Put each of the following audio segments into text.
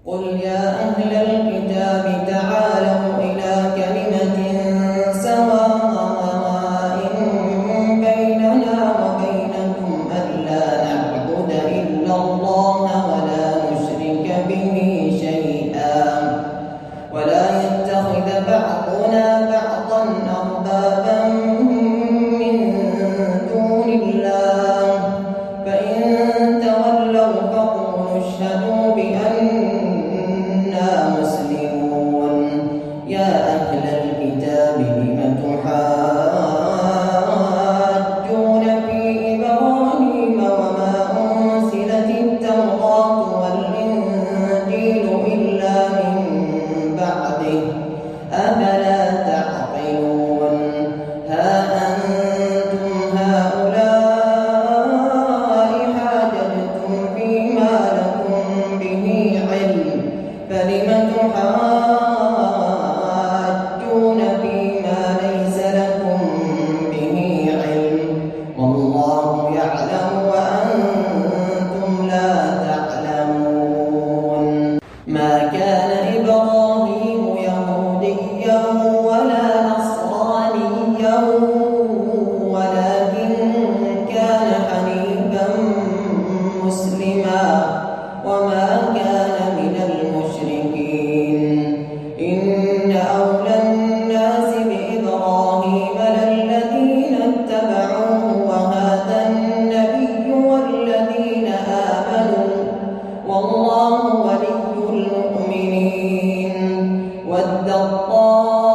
قل يا أهل الكتاب تعالوا إلى كلمة سواء بيننا وبينكم ألا نعبد إلا الله ولا نشرك به شيئا ولا يتخذ بعضنا بعضا أربابا من دون الله فإن تولوا فقولوا اشهدوا بأننا مسلمون. يا أهل الكتاب لم تحاجون في إبراهيم وما أنزلت التوراة والإنجيل إلا من بعده أفلا تعقلون. ها أنتم هؤلاء حاججتم فيما لكم به علم فلم تحاجون فيما ليس لكم به علم والله يعلم وأنتم لا تعلمون. ما كان إبراهيم يهوديا ولا نصرانيا ولكن كان حنيفا مسلما وما كان من المشركين. إن أولى الناس بإبراهيم للذين اتبعوه وهذا النبي والذين آمنوا والله ولي المؤمنين. ودت طائفة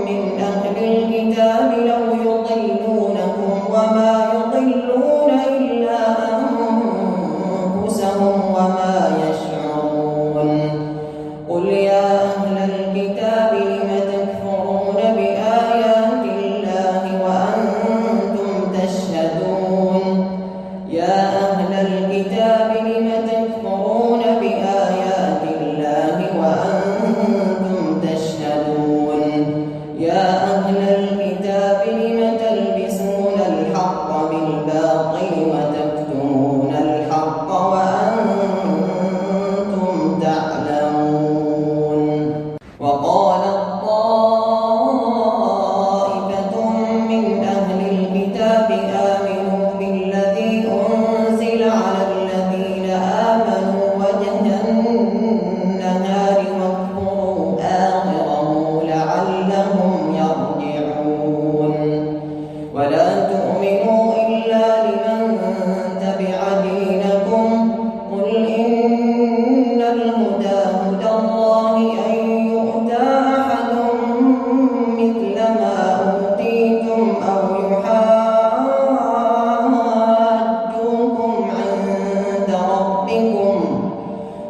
من أهل الكتاب لو يضلونكم وما يضلون إلا أنفسهم وما يشعرون. قل يا أهل الكتاب لم تكفرون بآيات الله وأنتم تشهدون. يا أهل الكتاب لم تكفرون بآيات الله وأنتم تشهدون. يا أهل الكتاب لم تلبسون الحق بالباطل وتكتمون الحق وأنتم تعلمون. وقالت طائفة من أهل الكتاب آمنوا بالذي أنزل على الذين آمنوا وجه النهار واكفروا آخره لعلهم يرجعون. ولا تؤمنوا إلا لمن تبع دينكم قل إن الهدى هدى الله أن يؤتى أحد مثل ما أوتيتم أو يحاجوكم عند ربكم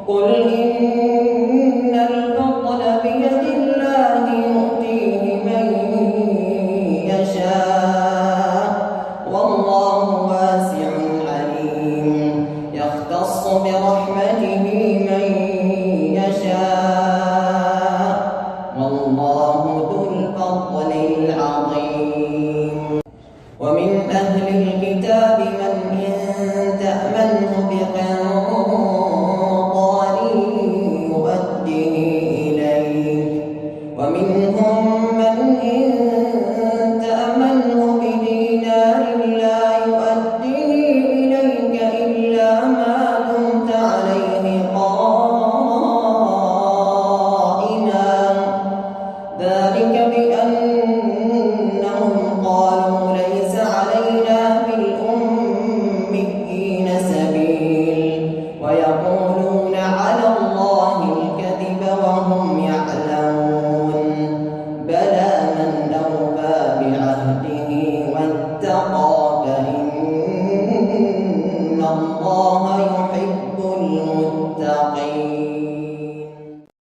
قل إن الفضل بيد الله يؤتيه من يشاء والله واسع عليم. يختص برحمته من يشاء والله ذو الفضل العظيم. ومن أهل الكتاب من إن تأمنه بقنطار يؤديه إليك ومنهم من إن تأمنه بدينار لا يؤديه إليك إلا ما دمت عليه